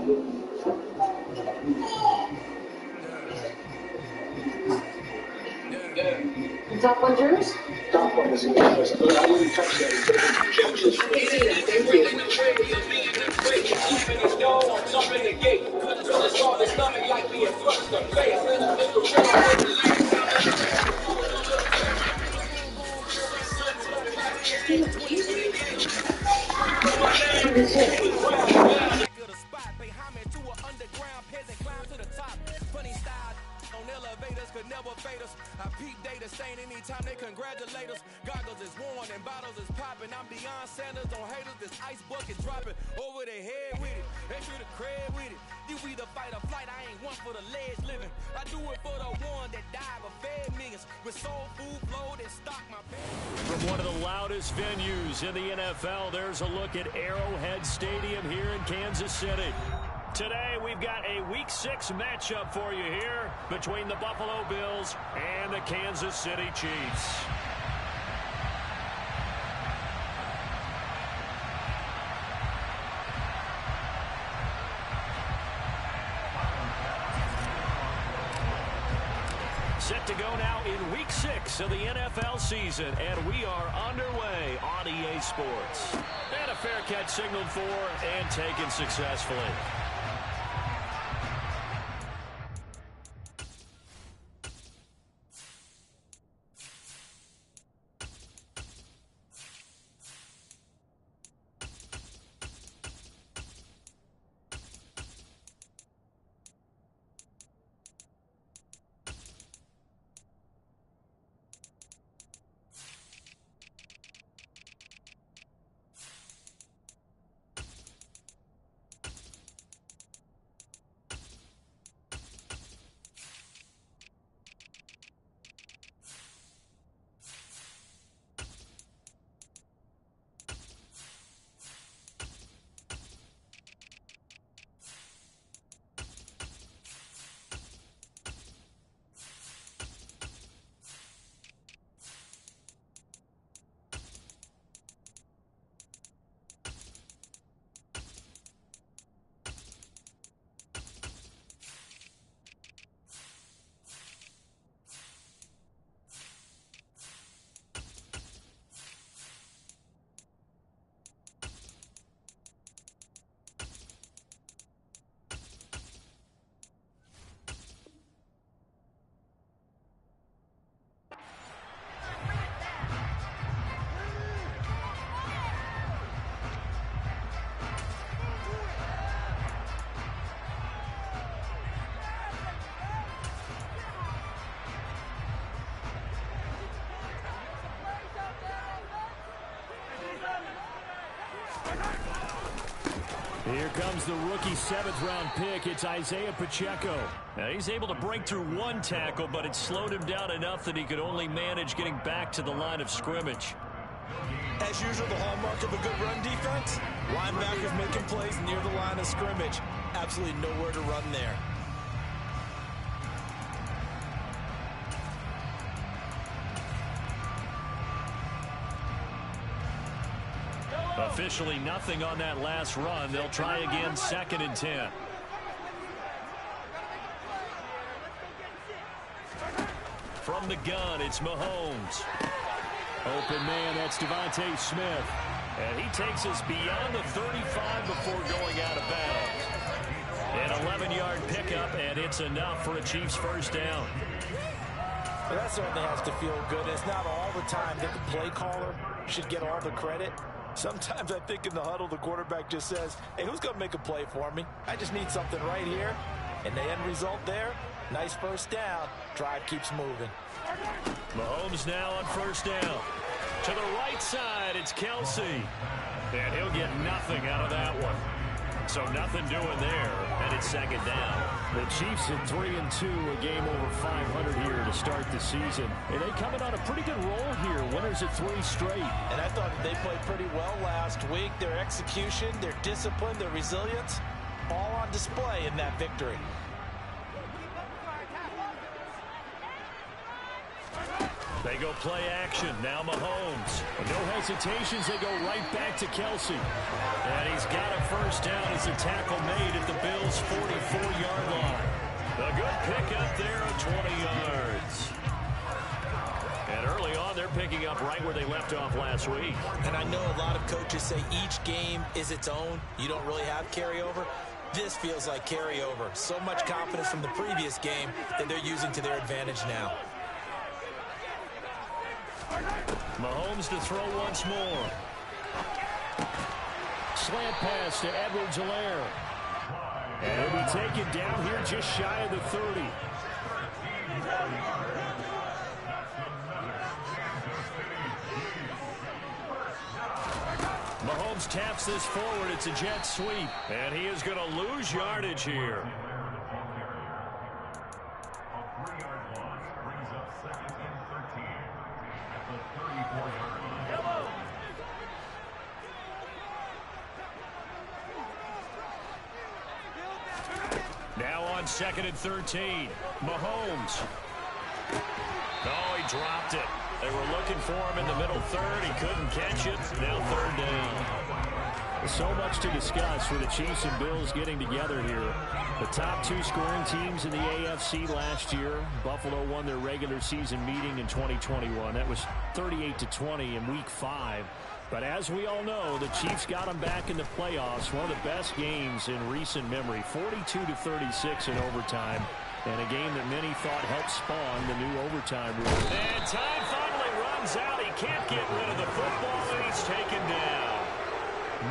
Top one jurors? Top one is in the first. I wouldn't touch that. Judges. Thank you. Could never fade us. I peep data stain anytime they congratulate us. Goggles is worn and bottles is popping. I'm Deion Sanders on haters. This ice bucket dropping over their head with it. Extra the cred with it. You either fight or flight. I ain't one for the ledge living. I do it for the one that died but fed millions with soul food flowed and stock my bed. From one of the loudest venues in the NFL, there's a look at Arrowhead Stadium here in Kansas City. Today, we've got a Week 6 matchup for you here between the Buffalo Bills and the Kansas City Chiefs. Set to go now in Week 6 of the NFL season, and we are underway on EA Sports. And a fair catch signaled for and taken successfully. Here comes the rookie 7th-round pick. It's Isaiah Pacheco. Now, he's able to break through one tackle, but it slowed him down enough that he could only manage getting back to the line of scrimmage. As usual, the hallmark of a good run defense, linebackers making plays near the line of scrimmage. Absolutely nowhere to run there. Officially nothing on that last run. They'll try again, 2nd and 10. From the gun, it's Mahomes. Open man, that's Devontae Smith. And he takes us beyond the 35 before going out of bounds. An 11-yard pickup, and it's enough for a Chiefs first down. Well, that certainly has to feel good. It's not all the time that the play caller should get all the credit. Sometimes I think in the huddle, the quarterback just says, hey, who's going to make a play for me? I just need something right here. And the end result there, nice first down. Drive keeps moving. Mahomes now on first down. To the right side, it's Kelsey. And he'll get nothing out of that one. So nothing doing there, and it's 2nd down. The Chiefs at 3-2, a game over 500 here to start the season. And they coming on a pretty good roll here, winners at 3 straight. And I thought they played pretty well last week. Their execution, their discipline, their resilience, all on display in that victory. They go play action. Now Mahomes. No hesitations. They go right back to Kelsey. And he's got a first down as the tackle made at the Bills' 44-yard line. A good pickup there of 20 yards. And early on, they're picking up right where they left off last week. And I know a lot of coaches say each game is its own. You don't really have carryover. This feels like carryover. So much confidence from the previous game that they're using to their advantage now. Mahomes to throw once more. Slant pass to Edwards-Helaire. And he'll be taken down here just shy of the 30. Mahomes taps this forward. It's a jet sweep. And he is going to lose yardage here. Now on 2nd and 13. Mahomes. Oh, he dropped it. They were looking for him in the middle third. He couldn't catch it. Now 3rd down. So much to discuss for the Chiefs and Bills getting together here. The top 2 scoring teams in the AFC last year. Buffalo won their regular season meeting in 2021. That was 38-20 in Week 5. But as we all know, the Chiefs got them back in the playoffs. One of the best games in recent memory. 42-36 in overtime. And a game that many thought helped spawn the new overtime rule. And time finally runs out. He can't get rid of the football, and he's taken down.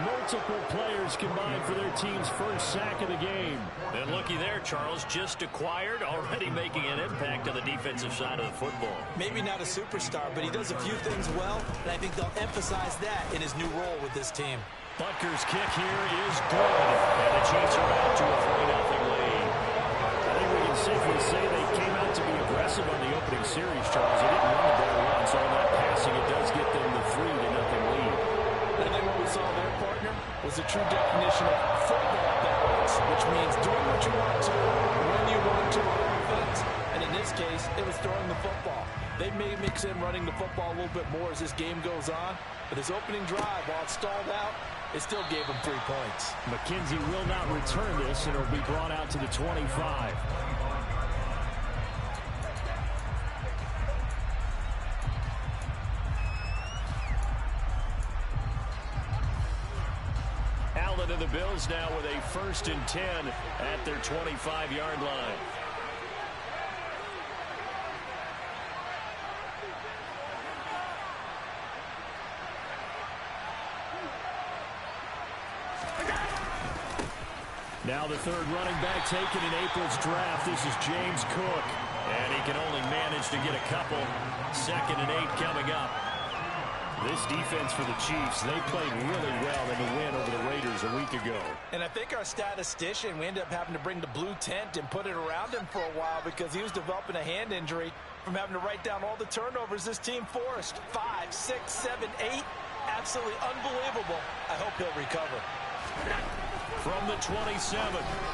Multiple players combined for their team's first sack of the game. And looky there, Charles, just acquired, already making an impact on the defensive side of the football. Maybe not a superstar, but he does a few things well, and I think they'll emphasize that in his new role with this team. Butker's kick here is good. And the Chiefs are out to a 3-0 lead. I think we can safely say they came out to be aggressive on the opening series, Charles. They didn't run the ball once. All that passing, it does get them the 3-0 lead. I think what we saw there, partner, was the true definition of football balance, which means doing what you want to, when you want to on offense. And in this case, it was throwing the football. They may mix in running the football a little bit more as this game goes on, but his opening drive, while it stalled out, it still gave him 3 points. McKenzie will not return this, and it'll be brought out to the 25. Allen and the Bills now with a 1st and 10 at their 25-yard line. Now the 3rd running back taken in April's draft. This is James Cook. And he can only manage to get a couple. 2nd and 8 coming up. This defense for the Chiefs, they played really well in the win over the Raiders a week ago. And I think our statistician, we ended up having to bring the blue tent and put it around him for a while because he was developing a hand injury from having to write down all the turnovers this team forced. 5, 6, 7, 8. Absolutely unbelievable. I hope he'll recover. From the 27,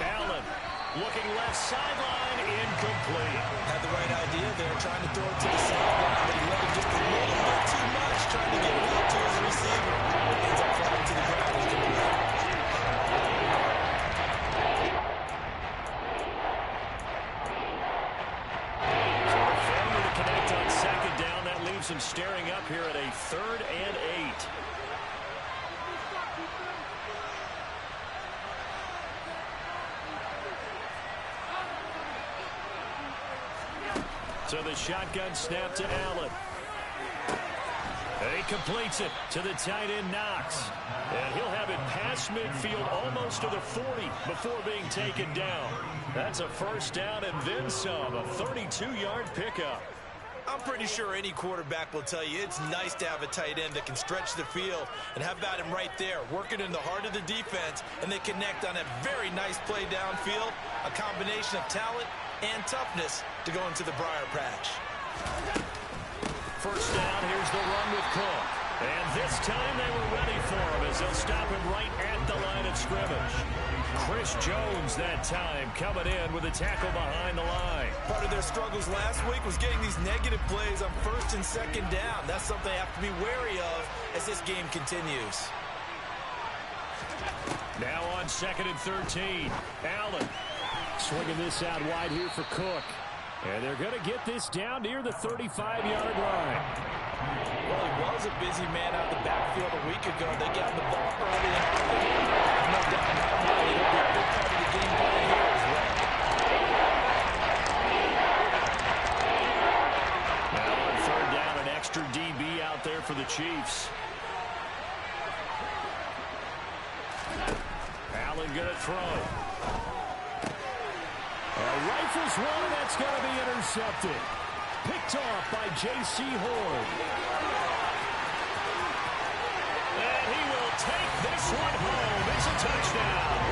Allen looking left sideline, incomplete. Had the right idea there, trying to throw it to the sideline, but he let it just a little bit too much, trying to get it out to his receiver. Ends up falling to the ground. So a failure to connect on 2nd down. That leaves him staring up here at a 3rd and 8. So the shotgun snap to Allen. And he completes it to the tight end, Knox. And he'll have it past midfield almost to the 40 before being taken down. That's a 1st down and then some, a 32-yard pickup. I'm pretty sure any quarterback will tell you it's nice to have a tight end that can stretch the field, and how about him right there, working in the heart of the defense, and they connect on a very nice play downfield, a combination of talent and toughness to go into the briar patch. 1st down, here's the run with Cook. And this time they were ready for him as they'll stop him right at the line of scrimmage. Chris Jones that time coming in with a tackle behind the line. Part of their struggles last week was getting these negative plays on first and second down. That's something they have to be wary of as this game continues. Now on 2nd and 13. Allen swinging this out wide here for Cook. And they're going to get this down near the 35-yard line. Well, he was a busy man out of the backfield a week ago. They got the ball early and often. No doubt in my mind, it'll be a big part of the game plan here as well. Now on 3rd down, an extra DB out there for the Chiefs. Allen going to throw. Rifles one, that's going to be intercepted. Picked off by J.C. Horn. And he will take this one home. It's a touchdown.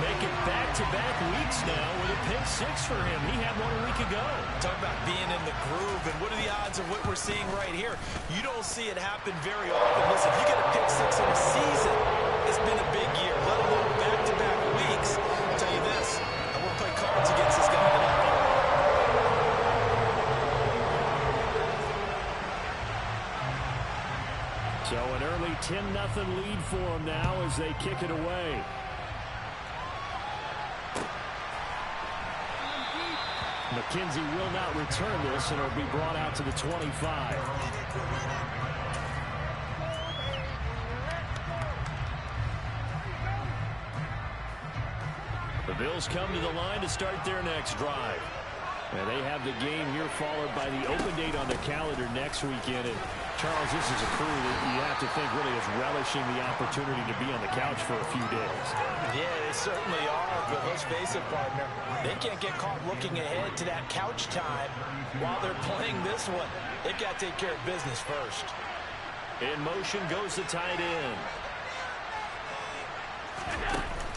Making back-to-back weeks now with a pick six for him. He had one a week ago. Talk about being in the groove, and what are the odds of what we're seeing right here? You don't see it happen very often. Listen, if you get a pick six in a season, it's been a big year, let alone back-to-back weeks. I'll tell you this, I want to play cards against this guy tonight. So an early 10-0 lead for them now as they kick it away. McKenzie will not return this, and it'll be brought out to the 25. The Bills come to the line to start their next drive. And they have the game here followed by the open date on their calendar next weekend. And Charles, this is a crew that you have to think really is relishing the opportunity to be on the couch for a few days. Yeah, they certainly are, but let's face it, partner. They can't get caught looking ahead to that couch time while they're playing this one. They've got to take care of business first. In motion goes the tight end.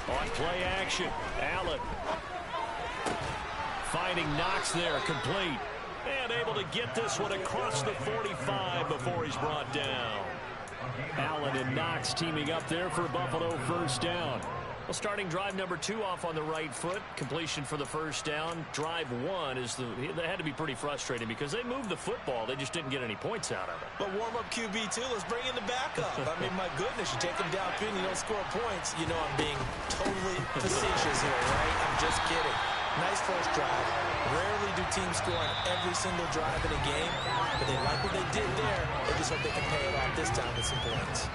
On play action, Allen. Finding Knox there, complete. And able to get this one across the 45 before he's brought down. Allen and Knox teaming up there for Buffalo first down. Well, starting drive number 2 off on the right foot. Completion for the first down. Drive 1 is that had to be pretty frustrating because they moved the football. They just didn't get any points out of it. But warm-up QB, too. Let's bring in the backup. I mean, my goodness, you take them downfield and you don't score points. You know I'm being totally facetious here, right? I'm just kidding. Nice first drive. Rarely do teams score on every single drive in a game, but they like what they did there. They just hope they can pay it off this time with some points.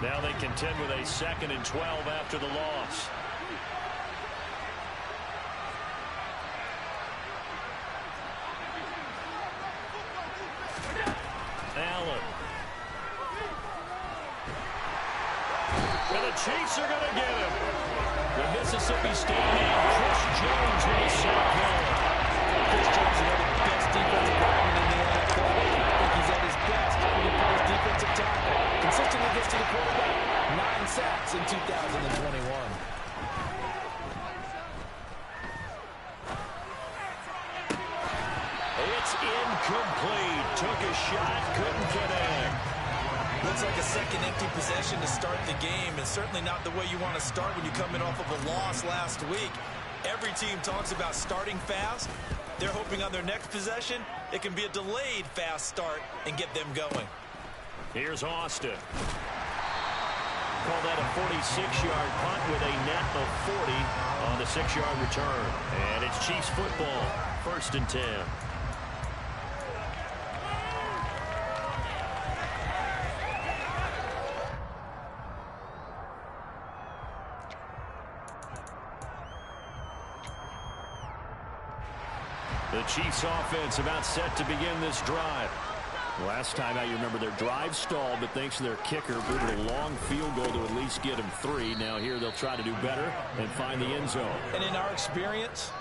Now they contend with a 2nd and 12 after the loss. Allen. And the Chiefs are going to get him. The Mississippi State named Chris Jones will sack him. Chris Jones is one of the best defensive linemen in the NFL. I think he's at his best when he plays defensive tackle. Consistently gets to the quarterback. 9 sacks in 2021. It's incomplete. Took a shot, couldn't connect. Looks like a second empty possession to start the game, and certainly not the way you want to start when you're coming off of a loss last week. Every team talks about starting fast. They're hoping on their next possession, it can be a delayed fast start and get them going. Here's Austin. Call that a 46-yard punt with a net of 40 on the 6-yard return. And it's Chiefs football, 1st and 10. The Chiefs offense about set to begin this drive. Last time out, you remember their drive stalled, but thanks to their kicker, booted a long field goal to at least get them 3. Now here they'll try to do better and find the end zone. And in our experience,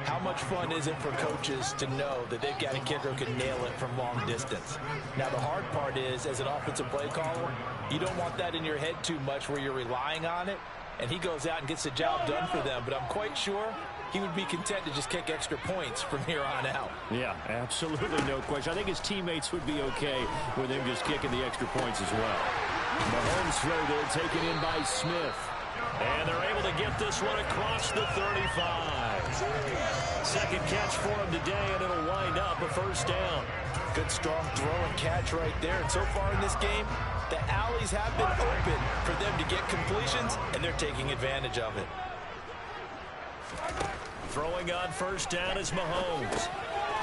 how much fun is it for coaches to know that they've got a kicker who can nail it from long distance? Now the hard part is, as an offensive play caller, you don't want that in your head too much where you're relying on it, and he goes out and gets the job done for them. But I'm quite sure he would be content to just kick extra points from here on out. Yeah, absolutely no question. I think his teammates would be okay with him just kicking the extra points as well. Mahomes throw there taken in by Smith. And they're able to get this one across the 35. Second catch for him today, and it'll wind up a first down. Good strong throw and catch right there. And so far in this game, the alleys have been open for them to get completions, and they're taking advantage of it. Throwing on first down is Mahomes.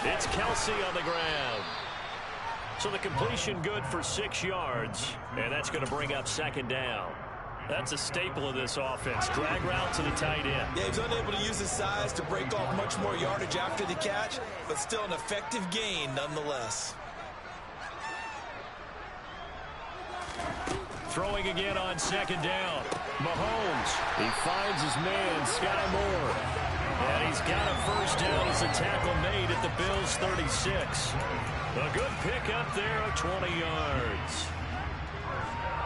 It's Kelsey on the ground. So the completion good for 6 yards, and that's going to bring up second down. That's a staple of this offense. Drag route to the tight end. Yeah, he's unable to use his size to break off much more yardage after the catch, but still an effective gain nonetheless. Throwing again on second down. Mahomes. He finds his man, Sky Moore. And he's got a first down as a tackle made at the Bills' 36. A good pickup there of 20 yards.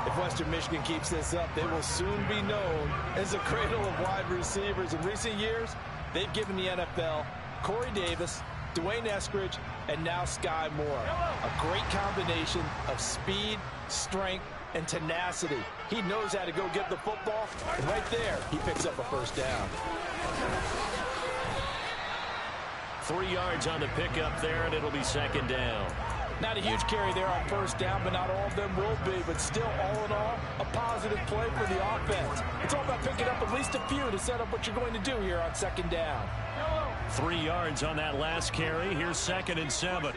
If Western Michigan keeps this up, they will soon be known as a cradle of wide receivers. In recent years, they've given the NFL Corey Davis, Dwayne Eskridge, and now Sky Moore. A great combination of speed, strength, and tenacity. He knows how to go get the football, and right there, he picks up a first down. 3 yards on the pickup there, and it'll be second down. Not a huge carry there on first down, but not all of them will be. But still, all in all, a positive play for the offense. It's all about picking up at least a few to set up what you're going to do here on second down. 3 yards on that last carry. Here's 2nd and 7.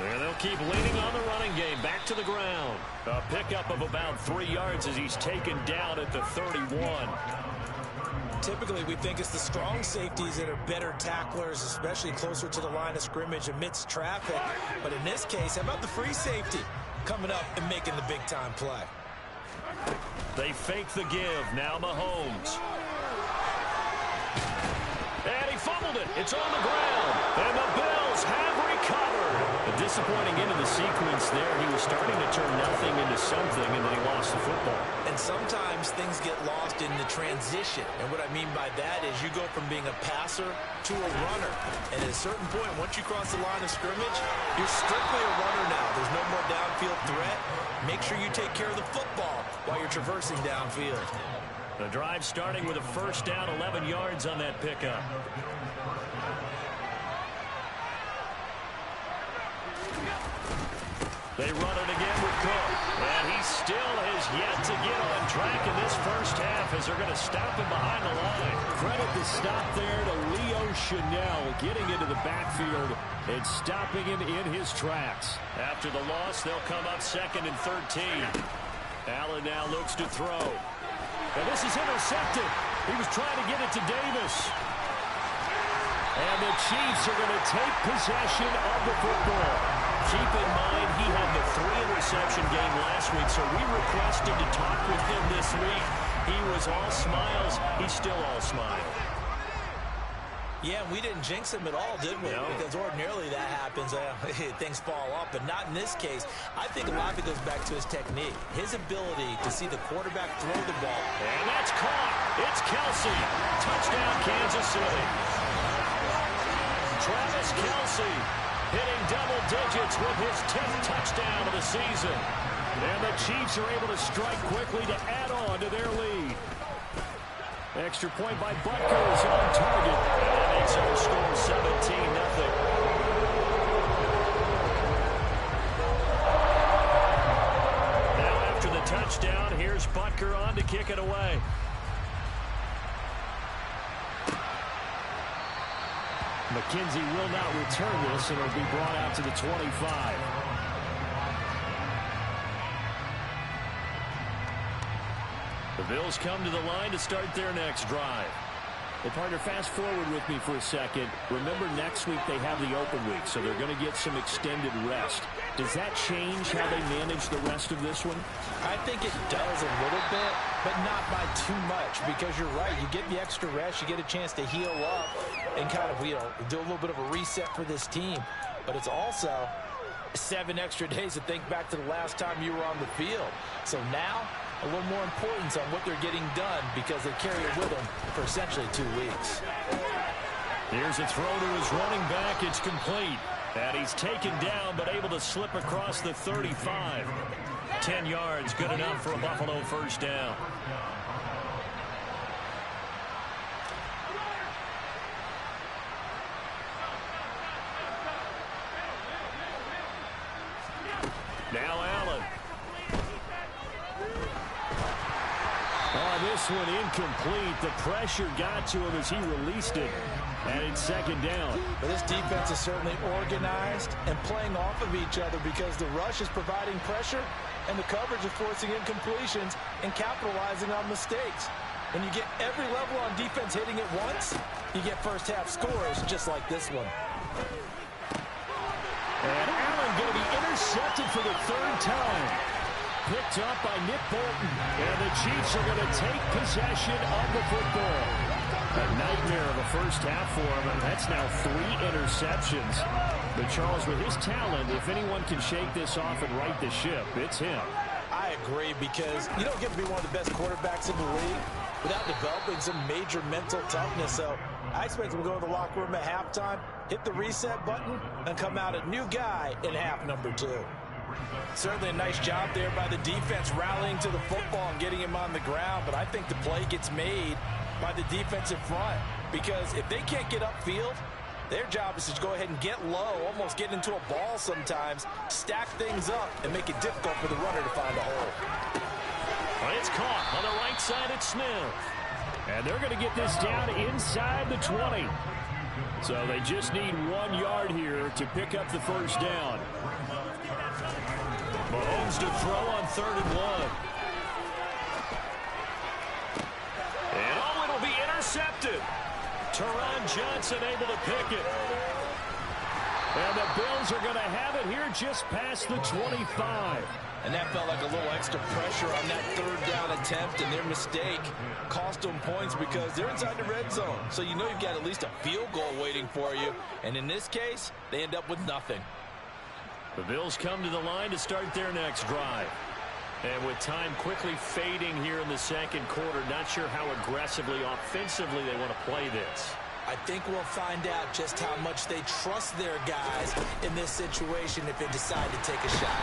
And they'll keep leaning on the running game. Back to the ground. A pickup of about 3 yards as he's taken down at the 31. Typically, we think it's the strong safeties that are better tacklers, especially closer to the line of scrimmage amidst traffic. But in this case, how about the free safety coming up and making the big-time play? They fake the give. Now Mahomes. And he fumbled it. It's on the ground. And the Bills have recovered. A disappointing end of the sequence there. He was starting to turn nothing into something, and then he lost the football. And sometimes things get lost in the transition. And what I mean by that is you go from being a passer to a runner. And at a certain point, once you cross the line of scrimmage, you're strictly a runner now. There's no more downfield threat. Make sure you take care of the football while you're traversing downfield. The drive starting with a first down, 11 yards on that pickup. They run it again with Cook. And he still has yet to get on track in this first half as they're going to stop him behind the line. Credit the stop there to Leo Chanel getting into the backfield and stopping him in his tracks. After the loss, they'll come up 2nd and 13. Allen now looks to throw. And this is intercepted. He was trying to get it to Davis. And the Chiefs are going to take possession of the football. Keep in mind, he had the 3-interception game last week, so we requested to talk with him this week. He was all smiles. He's still all smile. Yeah, we didn't jinx him at all, did we? No. Because ordinarily that happens. Things fall off, but not in this case. I think a lot of it goes back to his technique, his ability to see the quarterback throw the ball. And that's caught. It's Kelsey. Touchdown, Kansas City. Travis Kelsey hitting double digits with his 10th touchdown of the season. And the Chiefs are able to strike quickly to add on to their lead. Extra point by Butker is on target. And that makes our score 17-0. Now after the touchdown, here's Butker on to kick it away. McKenzie will not return this, and it'll be brought out to the 25. The Bills come to the line to start their next drive. Well, partner, fast forward with me for a second. Remember, next week they have the open week, so they're going to get some extended rest. Does that change how they manage the rest of this one? I think it does a little bit, but not by too much, because you're right. You get the extra rest, you get a chance to heal up and kind of, do a little bit of a reset for this team. But it's also 7 extra days to think back to the last time you were on the field. So now, a little more importance on what they're getting done because they carry it with them for essentially 2 weeks. Here's a throw to his running back. It's complete. And he's taken down but able to slip across the 35. 10 yards, good enough for a Buffalo first down. Now Allen. Oh, this one incomplete. The pressure got to him as he released it. And it's second down. But this defense is certainly organized and playing off of each other because the rush is providing pressure and the coverage is forcing incompletions and capitalizing on mistakes. When you get every level on defense hitting it once, you get first half scores just like this one. And Allen going to be intercepted for the 3rd time. Picked up by Nick Bolton. And the Chiefs are going to take possession of the football. A nightmare of a first half for him, and that's now 3 interceptions. But Charles, with his talent, if anyone can shake this off and right the ship, it's him. I agree, because you don't get to be one of the best quarterbacks in the league without developing some major mental toughness. So I expect him to go to the locker room at halftime, hit the reset button, and come out a new guy in half number 2. Certainly a nice job there by the defense rallying to the football and getting him on the ground, but I think the play gets made by the defensive front, because if they can't get upfield, their job is to go ahead and get low, almost get into a ball sometimes, stack things up, and make it difficult for the runner to find a hole. Well, it's caught on the right side at Smith. And they're going to get this down inside the 20. So they just need 1 yard here to pick up the first down. Mahomes to throw on 3rd and 1. Intercepted. Teron Johnson able to pick it. And the Bills are going to have it here just past the 25. And that felt like a little extra pressure on that 3rd down attempt, and their mistake cost them points because they're inside the red zone. So you know you've got at least a field goal waiting for you. And in this case, they end up with nothing. The Bills come to the line to start their next drive. And with time quickly fading here in the second quarter, not sure how aggressively, offensively they want to play this. I think we'll find out just how much they trust their guys in this situation if they decide to take a shot.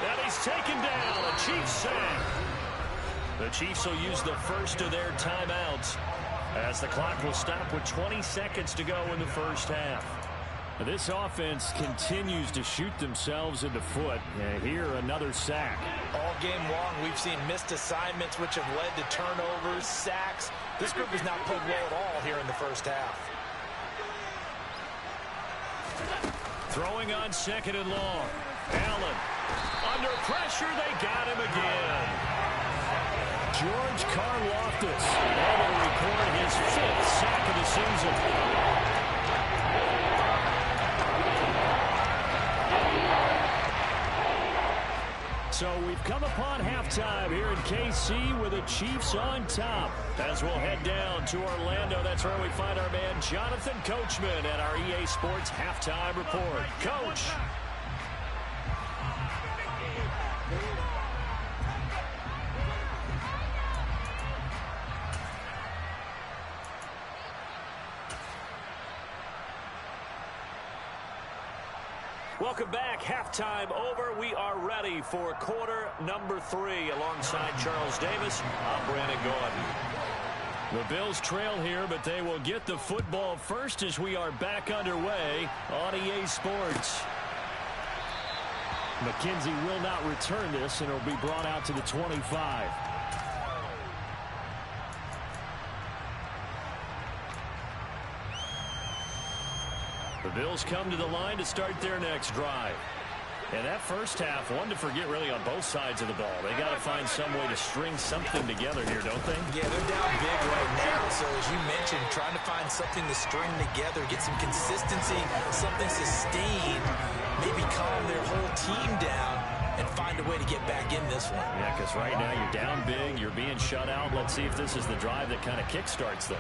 And he's taken down. A Chiefs sack. The Chiefs will use the first of their timeouts as the clock will stop with 20 seconds to go in the first half. This offense continues to shoot themselves in the foot. Here, another sack. All game long, we've seen missed assignments, which have led to turnovers, sacks. This group has not played well at all here in the first half. Throwing on 2nd and long. Allen. Under pressure, they got him again. George Karlaftis able to record his 5th sack of the season. So we've come upon halftime here in KC with the Chiefs on top. As we'll head down to Orlando, that's where we find our man Jonathan Coachman at our EA Sports Halftime Report. Coach. Welcome back. Halftime over. We are ready for quarter number 3. Alongside Charles Davis, I'm Brandon Gordon. The Bills trail here, but they will get the football first as we are back underway on EA Sports. McKenzie will not return this, and it will be brought out to the 25. The Bills come to the line to start their next drive. And that first half, one to forget really on both sides of the ball. They got to find some way to string something together here, don't they? Yeah, they're down big right now. So as you mentioned, trying to find something to string together, get some consistency, something sustained, maybe calm their whole team down and find a way to get back in this one. Yeah, because right now you're down big, you're being shut out. Let's see if this is the drive that kind of kickstarts them.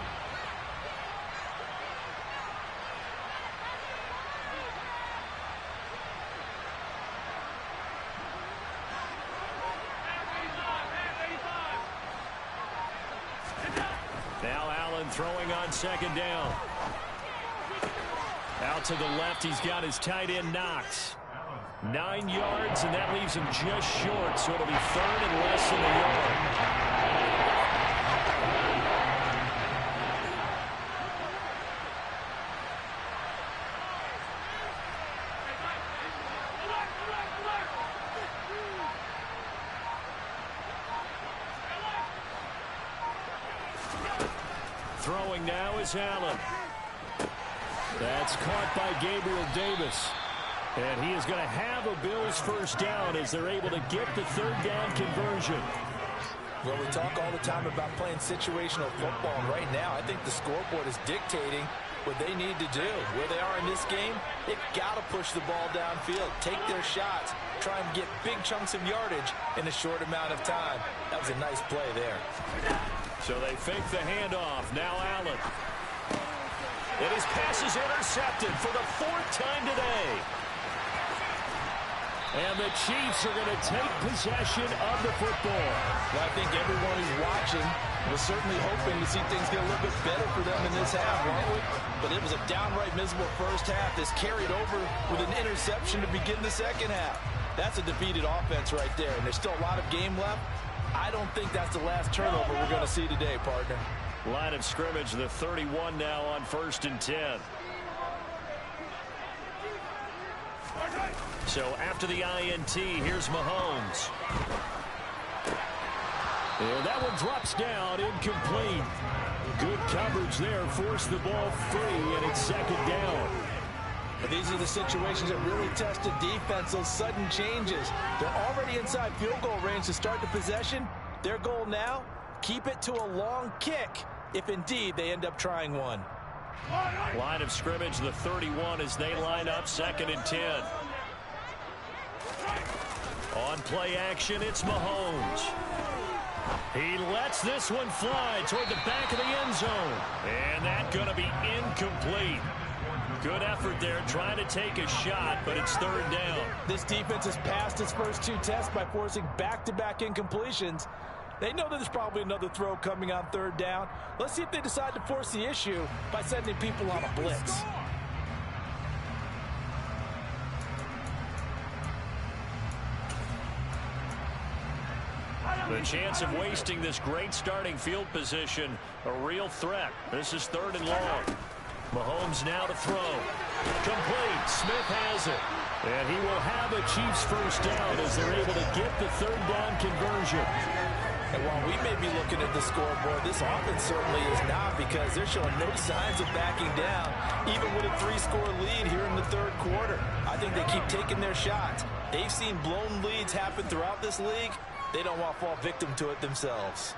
Throwing on second down. Out to the left, he's got his tight end Knox. 9 yards, and that leaves him just short, so it'll be third and less than a yard. Throwing now is Allen. That's caught by Gabriel Davis. And he is going to have a Bills first down as they're able to get the third down conversion. Well, we talk all the time about playing situational football, and right now I think the scoreboard is dictating what they need to do. Where they are in this game, they've got to push the ball downfield, take their shots, try and get big chunks of yardage in a short amount of time. That was a nice play there. So they fake the handoff. Now Allen. And his pass is intercepted for the 4th time today. And the Chiefs are going to take possession of the football. Well, I think everyone who's watching was certainly hoping to see things get a little bit better for them in this half, weren't we? But it was a downright miserable first half that's carried over with an interception to begin the second half. That's a defeated offense right there, and there's still a lot of game left. I don't think that's the last turnover we're going to see today, partner. Line of scrimmage, the 31 now on 1st and 10. So after the INT, here's Mahomes. And that one drops down, incomplete. Good coverage there, forced the ball free, and it's second down. But these are the situations that really test the defense, those sudden changes. They're already inside field goal range to start the possession. Their goal now, keep it to a long kick, if indeed they end up trying one. Line of scrimmage, the 31 as they line up, 2nd and 10. On play action, it's Mahomes. He lets this one fly toward the back of the end zone. And that's going to be incomplete. Good effort there, trying to take a shot, but it's 3rd down. This defense has passed its first 2 tests by forcing back-to-back incompletions. They know that there's probably another throw coming on 3rd down. Let's see if they decide to force the issue by sending people on a blitz. The chance of wasting this great starting field position, a real threat. This is 3rd and long. Mahomes now to throw. Complete. Smith has it. And he will have a Chiefs first down as they're able to get the 3rd down conversion. And while we may be looking at the scoreboard, this offense certainly is not, because they're showing no signs of backing down, even with a 3-score lead here in the 3rd quarter. I think they keep taking their shots. They've seen blown leads happen throughout this league. They don't want to fall victim to it themselves.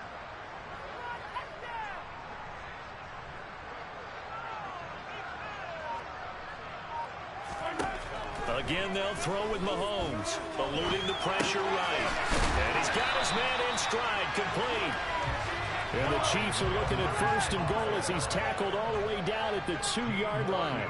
Again, they'll throw with Mahomes, eluding the pressure right. And he's got his man in stride, complete. And the Chiefs are looking at 1st and goal as he's tackled all the way down at the 2-yard line.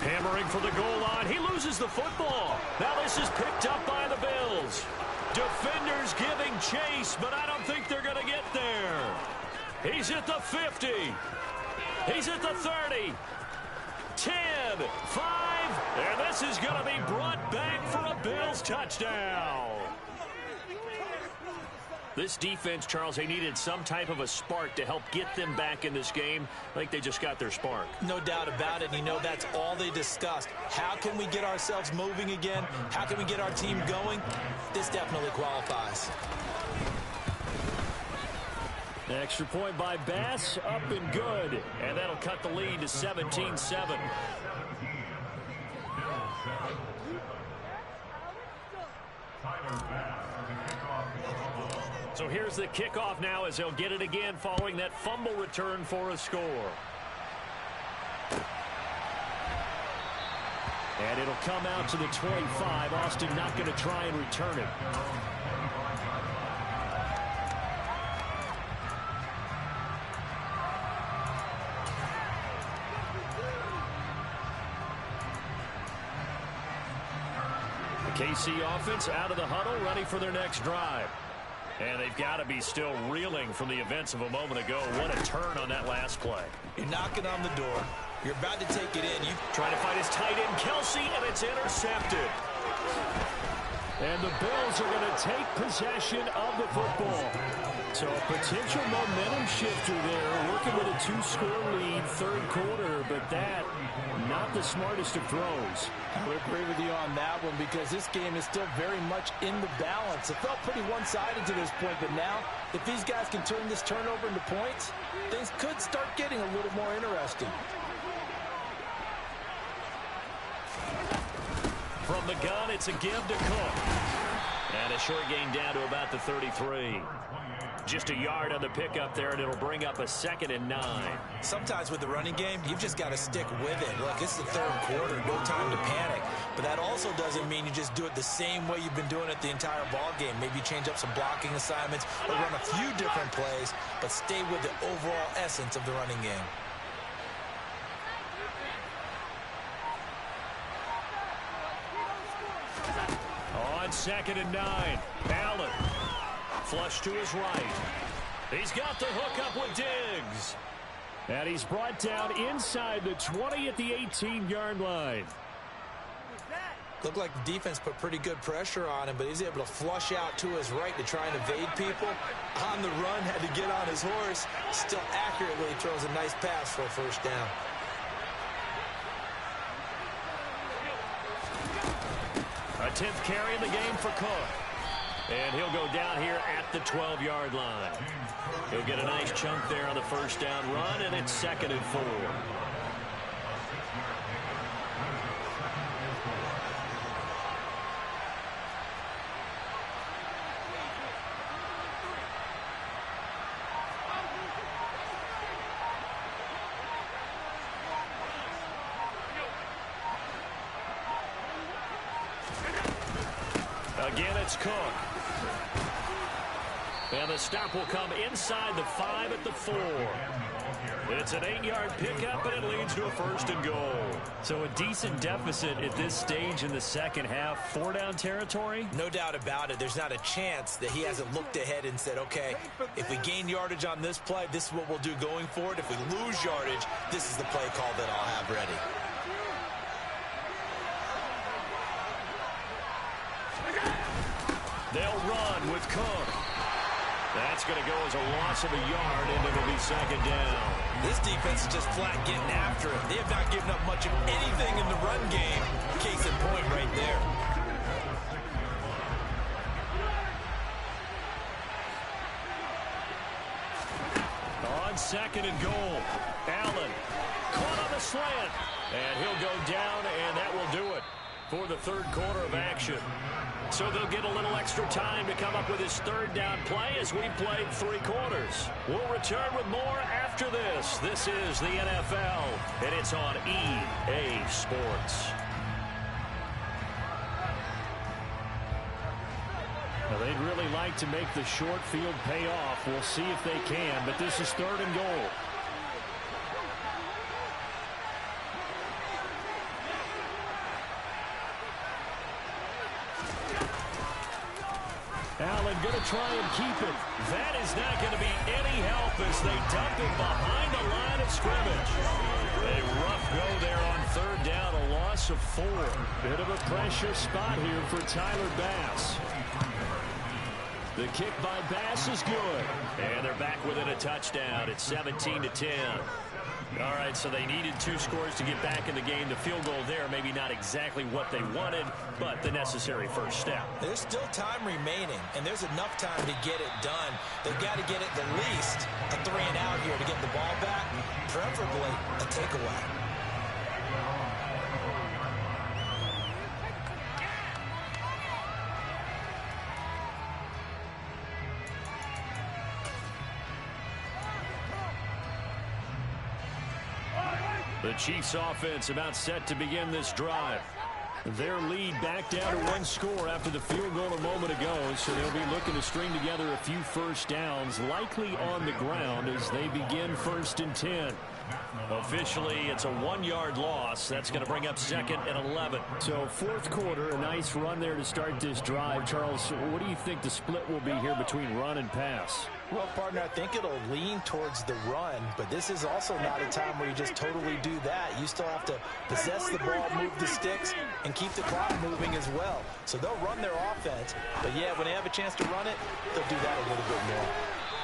Hammering for the goal line. He loses the football. Now this is picked up by the Bills. Defenders giving chase, but I don't think they're going to get there. He's at the 50. He's at the 30. 10, 5, and this is going to be brought back for a Bills touchdown. This defense, Charles, they needed some type of a spark to help get them back in this game. I think they just got their spark. No doubt about it. And you know, that's all they discussed. How can we get ourselves moving again? How can we get our team going? This definitely qualifies. Extra point by Bass, up and good. And that'll cut the lead to 17-7. So here's the kickoff now as they'll get it again following that fumble return for a score. And it'll come out to the 25. Austin not going to try and return it. The KC offense out of the huddle, ready for their next drive. And they've got to be still reeling from the events of a moment ago. What a turn on that last play. You're knocking on the door. You're about to take it in. You try to find his tight end, Kelsey, and it's intercepted. And the Bills are going to take possession of the football. So a potential momentum shifter there, working with a 2-score lead, third quarter, but that, not the smartest of throws. I would agree with you on that one because this game is still very much in the balance. It felt pretty one-sided to this point, but now, if these guys can turn this turnover into points, things could start getting a little more interesting. From the gun, it's a give to Cook. And a short gain down to about the 33. Just a yard on the pickup there, and it'll bring up a 2nd and 9. Sometimes with the running game, you've just got to stick with it. Look, it's the third quarter, no time to panic. But that also doesn't mean you just do it the same way you've been doing it the entire ball game. Maybe change up some blocking assignments or run a few different plays, but stay with the overall essence of the running game. On 2nd and 9, Allen. Flush to his right. He's got the hook up with Diggs. And he's brought down inside the 20 at the 18-yard line. Looked like the defense put pretty good pressure on him, but he's able to flush out to his right to try and evade people. On the run, had to get on his horse. Still accurately throws a nice pass for a first down. A 10th carry in the game for Cook. And he'll go down here at the 12-yard line. He'll get a nice chunk there on the first down run, and it's 2nd and 4. Again, it's Cook. And the stop will come inside the 5 at the 4. It's an 8-yard pickup, and it leads to a 1st and goal. So a decent deficit at this stage in the second half. 4-down territory? No doubt about it. There's not a chance that he hasn't looked ahead and said, okay, if we gain yardage on this play, this is what we'll do going forward. If we lose yardage, this is the play call that I'll have ready. They'll run with Cook. That's going to go as a loss of a yard, and it'll be 2nd down. This defense is just flat getting after him. They have not given up much of anything in the run game. Case in point right there. On 2nd and goal, Allen caught on the slant, and he'll go down, and that will do it for the third quarter of action. So they'll get a little extra time to come up with his 3rd down play as we played 3 quarters. We'll return with more after this. This is the NFL, and it's on EA Sports. Now, they'd really like to make the short field pay off. We'll see if they can, but this is 3rd and goal. Allen going to try and keep it. That is not going to be any help as they dump it behind the line of scrimmage. A rough go there on 3rd down, a loss of 4. Bit of a pressure spot here for Tyler Bass. The kick by Bass is good. And they're back within a touchdown. It's 17-10. All right, so they needed 2 scores to get back in the game. The field goal there, maybe not exactly what they wanted, but the necessary first step. There's still time remaining, and there's enough time to get it done. They've got to get it the least a 3-and-out here to get the ball back, preferably a takeaway. The Chiefs offense about set to begin this drive. Their lead back down to 1 score after the field goal a moment ago, so they'll be looking to string together a few first downs, likely on the ground as they begin 1st and 10. Officially, it's a 1-yard loss. That's going to bring up 2nd and 11. So 4th quarter, a nice run there to start this drive. Charles, what do you think the split will be here between run and pass? Well, partner, I think it'll lean towards the run, but this is also not a time where you just totally do that. You still have to possess the ball, move the sticks, and keep the clock moving as well. So they'll run their offense, but yeah, when they have a chance to run it, they'll do that a little bit more.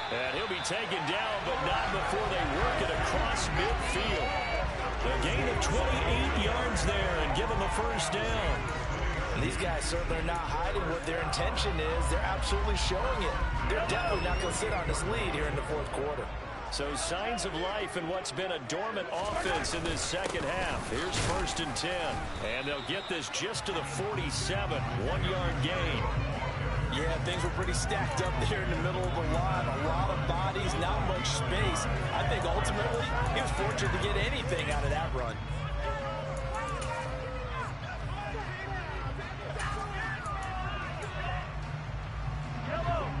And he'll be taken down, but not before they work it across midfield. A gain of 28 yards there and give them a first down. And these guys certainly are not hiding what their intention is. They're absolutely showing it. They're definitely not going to sit on this lead here in the 4th quarter. So signs of life in what's been a dormant offense in this second half. Here's 1st and 10. And they'll get this just to the 47. 1-yard gain. Yeah, things were pretty stacked up there in the middle of the line. A lot of bodies, not much space. I think ultimately he was fortunate to get anything out of that run.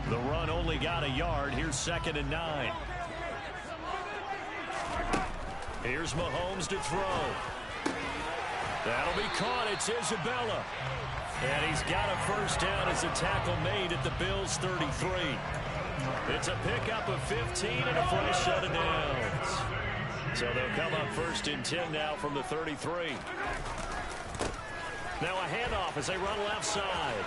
The run only got a yard. Here's 2nd and 9. Here's Mahomes to throw. That'll be caught. It's Isabella. And he's got a first down as a tackle made at the Bills' 33. It's a pickup of 15 and a fresh set of downs. So they'll come up 1st and 10 now from the 33. Now a handoff as they run left side.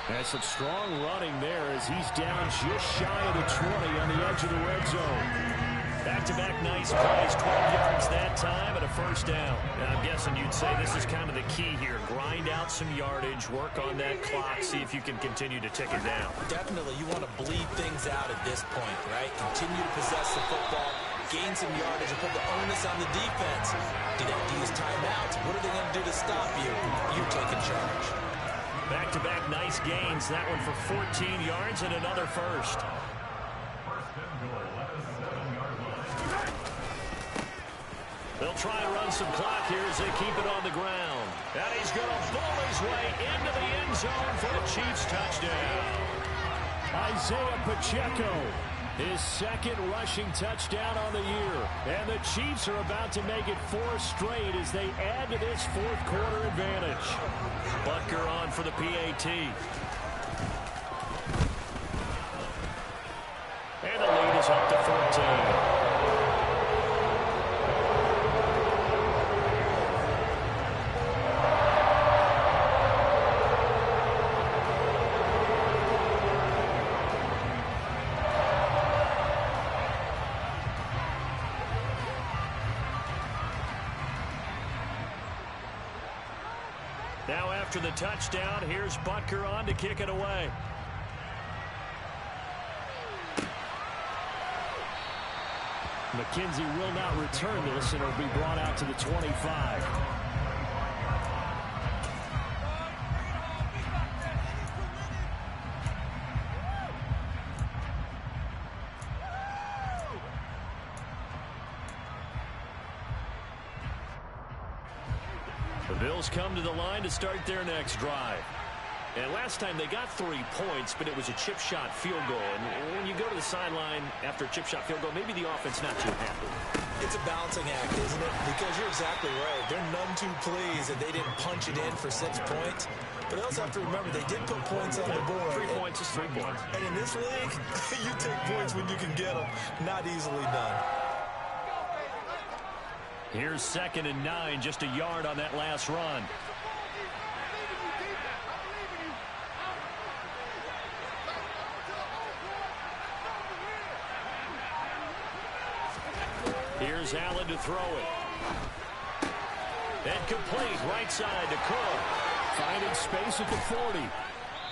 That's some strong running there as he's down just shy of the 20 on the edge of the red zone. Back-to-back nice plays, 12 yards that time and a first down. And I'm guessing you'd say this is kind of the key here. Grind out some yardage, work on that clock, see if you can continue to tick it down. Definitely, you want to bleed things out at this point, right? Continue to possess the football, gain some yardage, and put the onus on the defense. Did they use timeouts? What are they going to do to stop you? You're taking charge. Back-to-back nice gains. That one for 14 yards and another first. They'll try and run some clock here as they keep it on the ground. And he's going to bull his way into the end zone for the Chiefs touchdown. Isaiah Pacheco, his 2nd rushing touchdown on the year. And the Chiefs are about to make it 4 straight as they add to this 4th quarter advantage. Butker on for the PAT. And the lead is up to 14. Now after the touchdown, here's Butker on to kick it away. McKenzie will not return this, and it'll be brought out to the 25. The Bills come to the line to start their next drive. And last time they got 3 points, but it was a chip shot field goal. And when you go to the sideline after a chip shot field goal, maybe the offense not too happy. It's a balancing act, isn't it? Because you're exactly right. They're none too pleased that they didn't punch it in for 6 points. But they also have to remember they did put points on the board. 3 points is 3 points. And in this league, you take points when you can get them. Not easily done. Here's 2nd and 9, just a yard on that last run. Here's Allen to throw it. And complete right side to Cook. Finding space at the 40.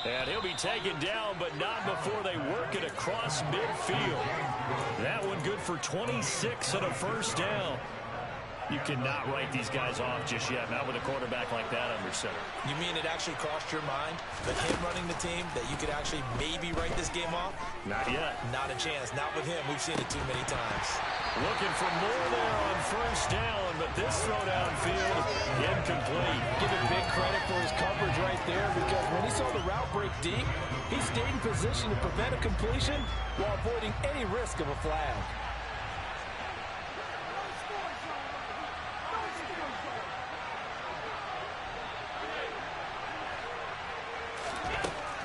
And he'll be taken down, but not before they work it across midfield. That one good for 26 and a first down. You cannot write these guys off just yet, not with a quarterback like that under center. You mean it actually crossed your mind, with him running the team, that you could actually maybe write this game off? Not yet. Not a chance. Not with him. We've seen it too many times. Looking for more there on first down, but this throw downfield, incomplete. Give him big credit for his coverage right there, because when he saw the route break deep, he stayed in position to prevent a completion while avoiding any risk of a flag.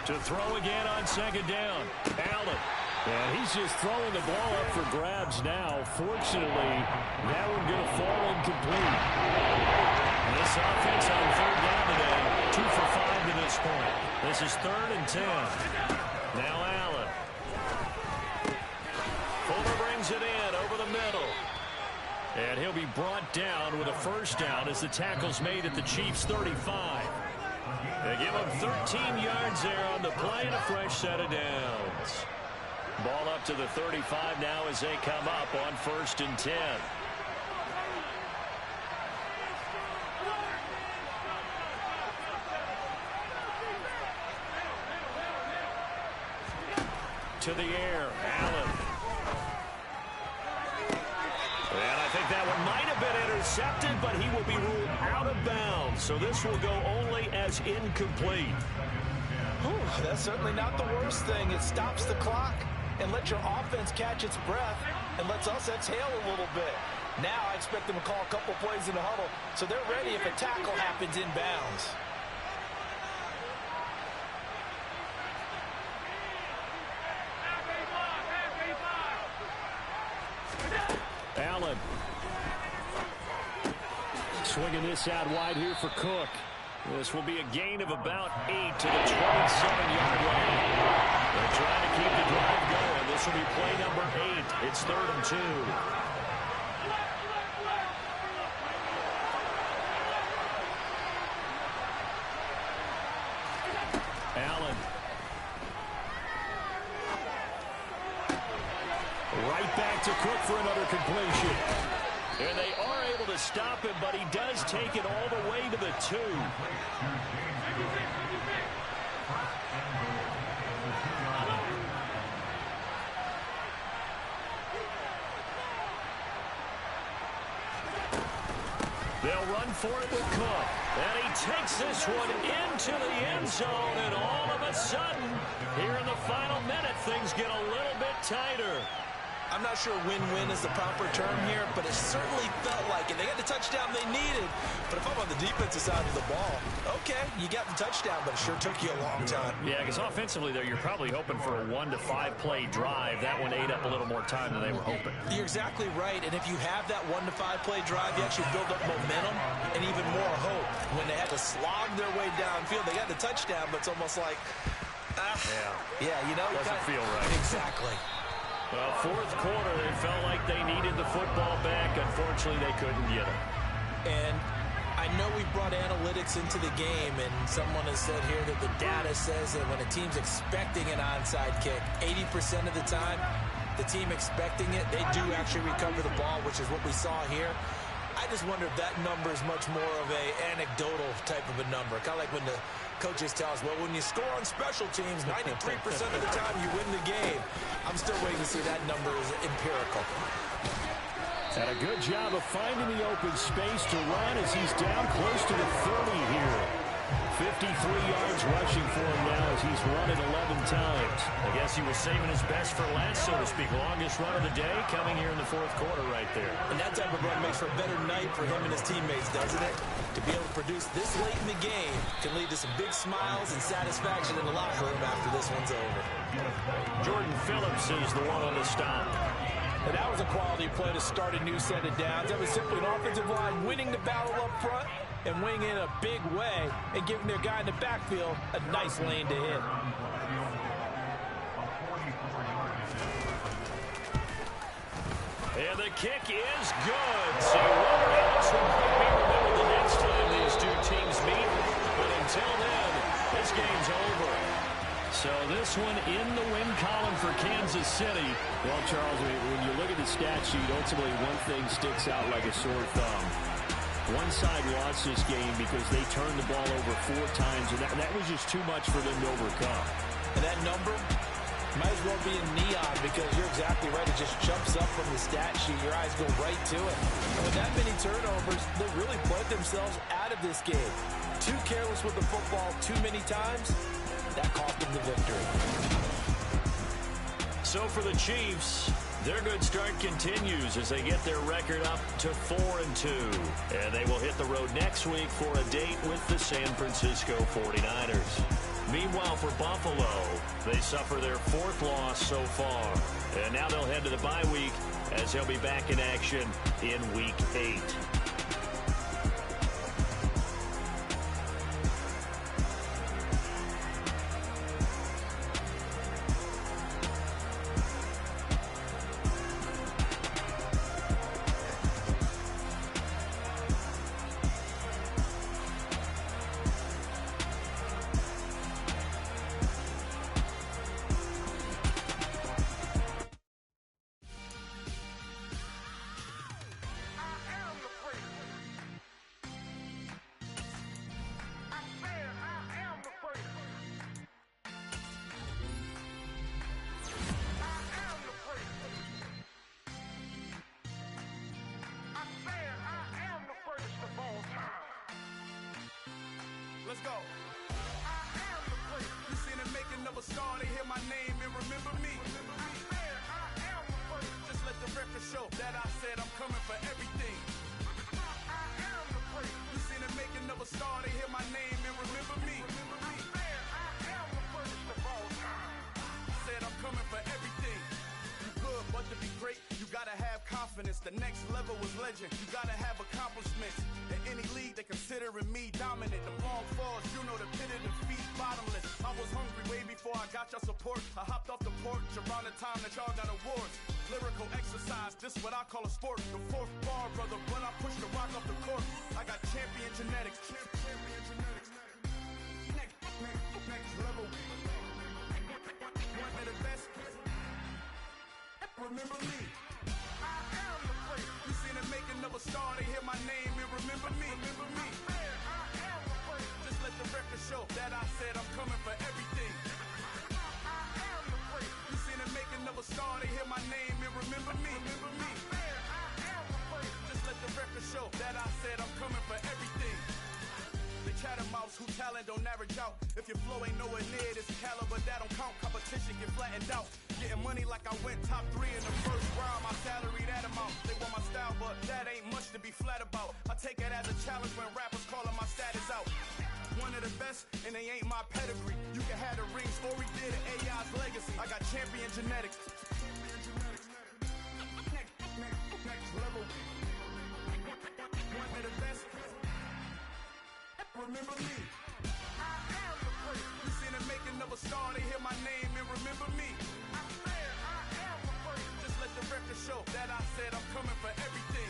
To throw again on second down. Allen. And he's just throwing the ball up for grabs now. Fortunately, that one going to fall incomplete. This offense on third down today, 2 for 5 to this point. This is 3rd and 10. Now Allen. Fuller brings it in over the middle. And he'll be brought down with a first down as the tackle's made at the Chiefs' 35. They give him 13 yards there on the play and a fresh set of downs. Ball up to the 35 now as they come up on 1st and 10. To the air, Allen. And I think that one might have been intercepted, but he will be ruled out of bounds. So this will go only as incomplete. Whew, that's certainly not the worst thing. It stops the clock and lets your offense catch its breath and lets us exhale a little bit. Now I expect them to call a couple plays in the huddle so they're ready if a tackle happens inbounds. Allen. Swinging this out wide here for Cook. This will be a gain of about 8 to the 27-yard line. They're trying to keep the drive going. This will be play number 8. It's 3rd and 2. Allen. Right back to Cook for another completion. And they are able to stop him, but he does take it all the way to the 2. They'll run for it with Cook. And he takes this one into the end zone, and all of a sudden, here in the final minute, things get a little bit tighter. I'm not sure win-win is the proper term here, but it certainly felt like it. They got the touchdown they needed. But if I'm on the defensive side of the ball, okay, you got the touchdown, but it sure took you a long time. Yeah, because offensively, though, you're probably hoping for a 1 to 5 play drive. That one ate up a little more time than they were hoping. You're exactly right, and if you have that 1 to 5 play drive, you actually build up momentum and even more hope. When they had to slog their way downfield, they got the touchdown, but it's almost like, yeah, you know. Doesn't feel right. Exactly. Well, 4th quarter, it felt like they needed the football back. Unfortunately, they couldn't get it. And I know we brought analytics into the game, and someone has said here that the data says that when a team's expecting an onside kick, 80% of the time, the team expecting it, they do actually recover the ball, which is what we saw here. I just wonder if that number is much more of a anecdotal type of a number. Kind of like when the coaches tell us, well, when you score on special teams, 93% of the time you win the game. I'm still waiting to see that number is empirical. And a good job of finding the open space to run as he's down close to the 30 here. 53 yards rushing for him now as he's run it 11 times. I guess he was saving his best for last, so to speak. Longest run of the day coming here in the 4th quarter right there. And that type of run makes for a better night for him and his teammates, doesn't it? To be able to produce this late in the game can lead to some big smiles and satisfaction in the locker room after this one's over. Jordan Phillips is the one on the stop. And that was a quality play to start a new set of downs. That was simply an offensive line winning the battle up front and winning in a big way and giving their guy in the backfield a nice lane to hit. And the kick is good. So what else will be remembered the next time these two teams meet? But until then, this game's over. So this one in the win column for Kansas City. Well, Charles, when you look at the stat sheet, ultimately one thing sticks out like a sore thumb. One side lost this game because they turned the ball over 4 times, and that was just too much for them to overcome. And that number might as well be in neon because you're exactly right. It just jumps up from the stat sheet. Your eyes go right to it. And with that many turnovers, they really played themselves out of this game. Too careless with the football too many times. That cost them the victory. So for the Chiefs, their good start continues as they get their record up to 4-2. And they will hit the road next week for a date with the San Francisco 49ers. Meanwhile, for Buffalo, they suffer their 4th loss so far. And now they'll head to the bye week as they'll be back in action in Week 8. Let's go. I am the place. You seen the making of a star, they hear my name and remember me. I am the place. Just let the record show that I said I'm coming for everything. I am the place. You seen the making of a star, they hear my name and remember me. I am the first of all time. Said I'm coming for everything. You good, but to be great, you gotta have confidence. The next level was legend. You gotta have accomplishments. In any league, they considering me dominant. The long falls, you know the pit of defeat, bottomless. I was hungry way before I got your support. I hopped off the porch around the time that y'all got awards. Lyrical exercise, this what I call a sport. The 4th bar, brother, when I push the rock off the court. I got champion genetics. Champion genetics. Next level. One of the best. Remember me. I am the place. You seen the making of a star, they hear my name and remember me. Remember me. I am the place. Just let the record show that I said I'm coming for everything. I am the place. You seen the making of a star, they hear my name and remember me. Remember me. I am the place. Just let the record show that I said I'm coming for everything. The chattermouths who talent don't average out. If your flow ain't nowhere near this caliber, that don't count. Competition get flattened out. Getting money like I went top 3 in the first round. My salary that amount. They want my style, but that ain't much to be flat about. I take it as a challenge when rappers calling my status out. One of the best, and they ain't my pedigree. You can have the rings, or we did it, AI's legacy. I got champion genetics. Next level. One of the best. Remember me. I am the place. You seen the making of a star, they hear my name and remember me. I am the place. Just let the record show that I said I'm coming for everything.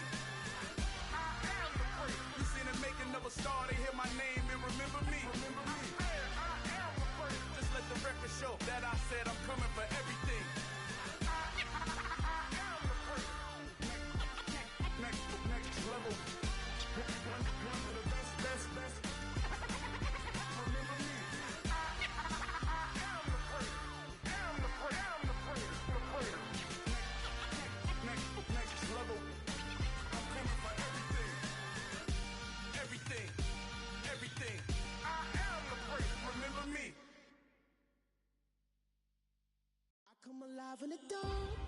I am the place. You seen the making of a star, they hear my name and remember me. Remember me. I am the place. Just let the record show that I said I'm coming for everything. I am the place. Next level. One of the best. Come alive in the dark,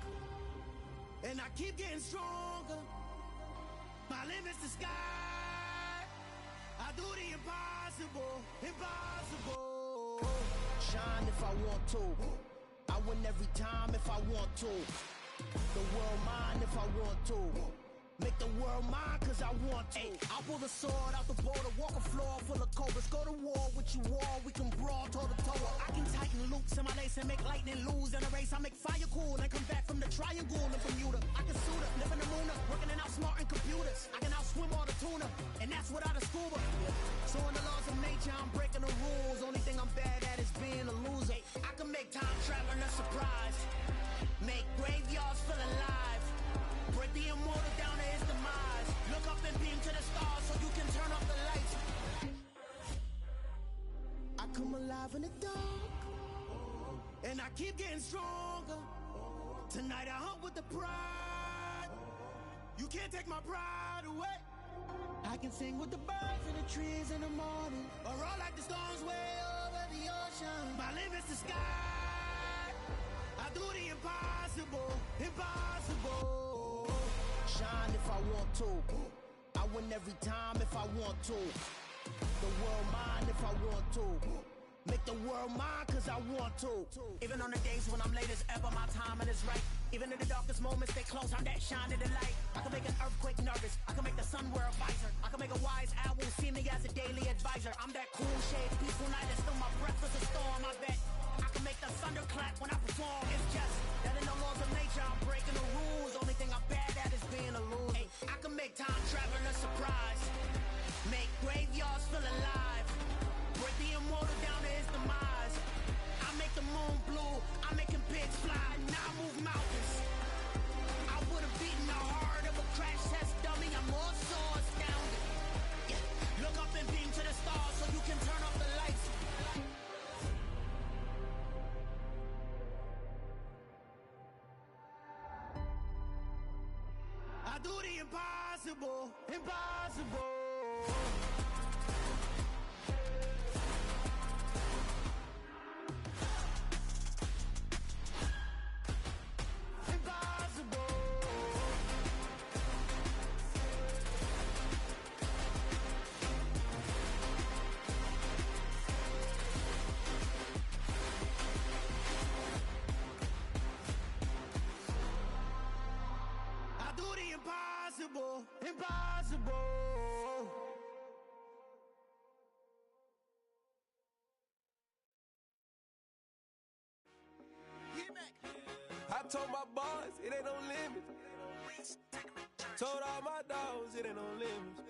and I keep getting stronger. My limit's the sky. I do the impossible. Shine if I want to. I win every time if I want to. The world mine if I want to. Make the world mine cause I want to. I pull the sword out the border, walk a floor full of cobras. Go to war with you all, we can brawl toe to toe. I can tighten loops in my lace and make lightning lose in a race. I make fire cool and come back from the triangle in Bermuda. I can suit her, live in the moon, working and outsmarting computers. I can outswim all the tuna, and that's without a scuba. So in the laws of nature, I'm breaking the rules. Only thing I'm bad at is being a loser. I can make time traveling a surprise, make graveyards feel alive, break the immortal down to his demise. Look up and beam to the stars so you can turn off the lights. I come alive in the dark, and I keep getting stronger. Tonight I hunt with the pride. You can't take my pride away. I can sing with the birds and the trees in the morning, or roll like the storms way over the ocean. My limit's the sky. I do the impossible, impossible. Shine if I want to. I win every time if I want to. The world mine if I want to. Make the world mine cause I want to. Even on the days when I'm late as ever, my timing is right. Even in the darkest moments, stay close, I'm that shine in the light. I can make an earthquake nervous, I can make the sun wear a visor. I can make a wise owl see me as a daily advisor. I'm that cool shade, peaceful night, and still my breath is a storm, I bet. I can make the thunder clap when I perform. It's just that in the laws of nature, I'm breaking the rules. Only thing I'm bad at is being a loser. Hey, I can make time traveling a surprise, make graveyards feel alive, break the immortal down to his demise. I make the moon blue, I'm making pigs fly, now I move mountains. I would've beaten the heart of a crash test dummy, I'm more so astounded. Yeah. Look up and beam to the stars so you can turn off the lights. I do the impossible, impossible. Impossible, impossible. I told my boys it ain't no limits. Told all my dogs it ain't no limits.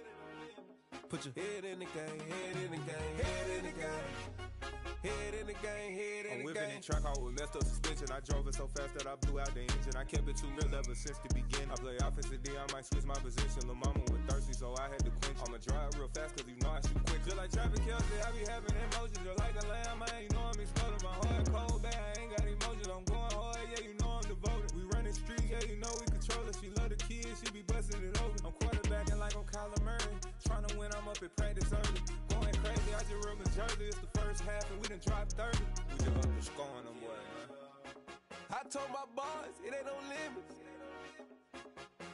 Put your head in the game, head in the game, head in the game. Head in the game, head in the game. I'm whipping in track, I was messed up suspension. I drove it so fast that I blew out the engine. I kept it too real ever since the beginning. I play offensive D, I might switch my position. Lil' mama was thirsty, so I had to quench. I'ma drive real fast, cause you know I shoot quick. Just like traffic Kelsey, I be having emotions. Just like a lamb, man, you know I'm exploding. My heart cold, bad, I ain't got emotions. I'm going hard, yeah, you know I'm devoted. We running streets, yeah, you know we control it. She love the kids, she be busting it over. I'm quarterbacking like I'm Kyler Murray. Trying to win, I'm up at practice early. Going crazy, I just run my jersey. It's the first half and we done dropped 30. We just up to scoring them, boy, man. I told my boys it ain't no limits.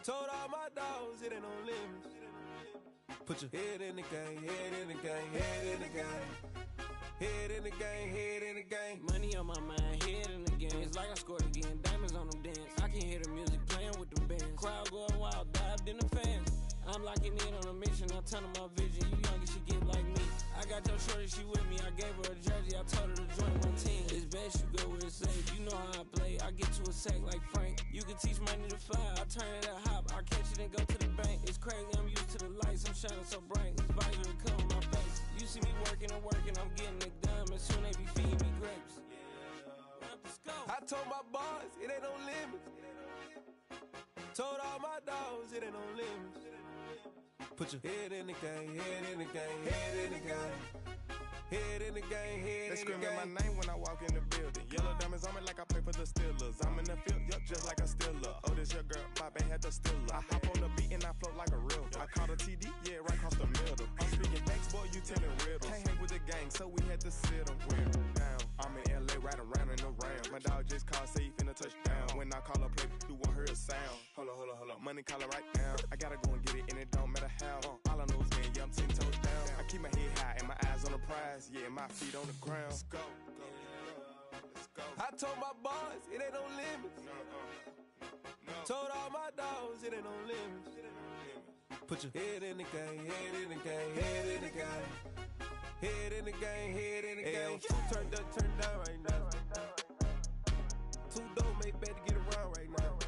Told all my dogs it ain't no limits. Put your head in the game, head in the game, head in the game. Head in the game, head in the game. Money on my mind, head in the game. It's like I scored again, diamonds on them dance. I can hear the music playing with them bands. Crowd going wild, dived in the fans. I'm locking in on a mission, I tell her my vision. You young and she get like me. I got your shorty, she with me. I gave her a jersey, I told her to join my team. It's best you go where it's safe. You know how I play. I get to a sack like Frank. You can teach money to fly. I turn it a hop. I catch it and go to the bank. It's crazy, I'm used to the lights. I'm shining so bright. This visor will cover my face. You see me working and working. I'm getting it done. And soon they be feeding me grapes. Let's go. I told my boys it ain't no limits. Told all my dogs it ain't no limits. Put your head in the game, head in the game, head in the game. Head in the game, head in the game. They screaming my name when I walk in the building. Yellow diamonds on me like I play for the Steelers. I'm in the field, yup, just like a Steeler. Oh, this your girl, Bobby had the Steeler. I hop on the beat and I float like a real. I caught a TD, yeah, right across the middle. I'm speaking facts, boy, you telling riddles. Can't hang with the gang, so we had to sit them down. I'm in LA, riding around and around. My dog just called, say he finna touchdown. When I call a play, you won't hear a sound. Hold up, money calling right now. I gotta go and get it, and it don't matter how. All I know is win, yeah, I'm 10 toes down. I keep my head high and my eyes on the prize. Yeah, my feet on the ground. Let's go. Let's go. I told my boys it ain't no limits. No. Told all my dogs it ain't no limits. Put your head in the game, head in the game, head in the game. Head in the game, head in the game. Turned up, turned down right now. Too dope, make bad to get around right now.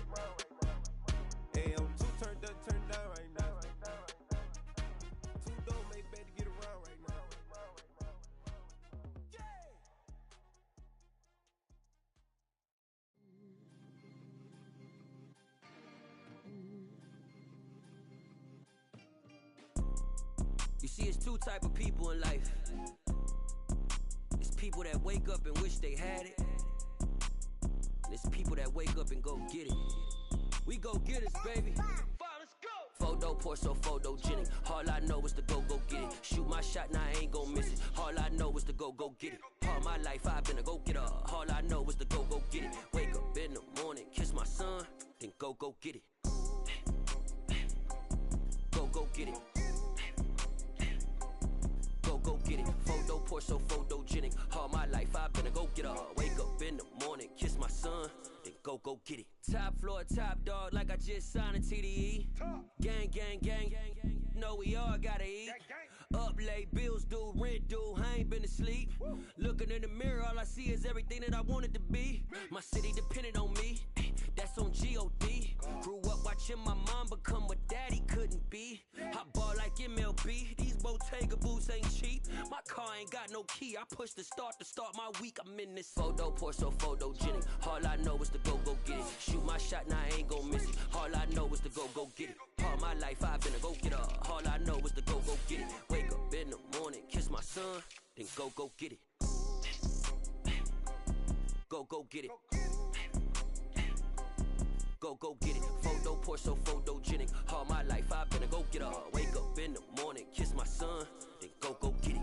It's two type of people in life. It's people that wake up and wish they had it. And it's people that wake up and go get it. We go get it, baby. Let's go. Photo pour so photogenic. All I know is to go get it. Shoot my shot, now I ain't gon' miss it. All I know is to go get it. All my life I've been a go getter. All I know is to go get it. Wake up in the morning, kiss my son, then go get it. Go get it. Go get it. Photo pour so photogenic. All my life I've been a go getter. Wake up in the morning, kiss my son, then go get it. Top floor, top dog, like I just signed a TDE. Gang, gang, gang, know we all gotta eat. Up late, bills due, rent due, I ain't been asleep. Looking in the mirror, all I see is everything that I wanted to be. My city depended on me, that's on G.O.D. Grew up watching my mom become what daddy couldn't be. I ball like MLB, these Bottega boots ain't cheap. My car ain't got no key, I push the start to start my week. I'm in this photo pour so photogenic. All I know is to go get it. Shoot my shot, now I ain't gon' miss it. All I know is to go get it. All my life I've been a go getter. All I know is to go get it. Wake up in the morning, kiss my son, then go get it. Go get it. Go get it. Photo pour so photogenic. All my life I've been a go getter. Wake up in the morning, kiss my son, then go get it.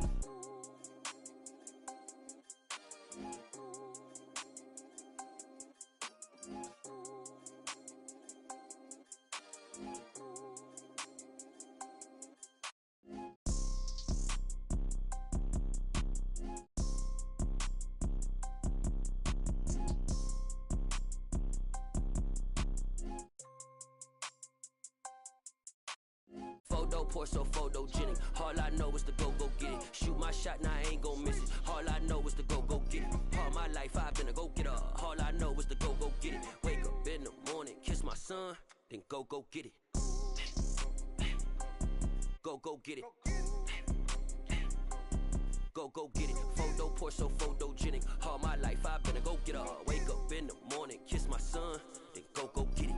Photo pour so photogenic. All I know is to go get it. Shoot my shot, now I ain't gon' miss it. All I know is to go get it. All my life I've been a go getter. All I know is to go get it. Wake up in the morning, kiss my son, then go get it. Go get it. Go get it. Photo pour so photogenic. All my life I've been a go getter. Wake up in the morning, kiss my son, then go get it.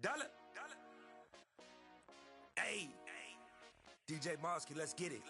Dollar. Hey, DJ Mosky, let's get it.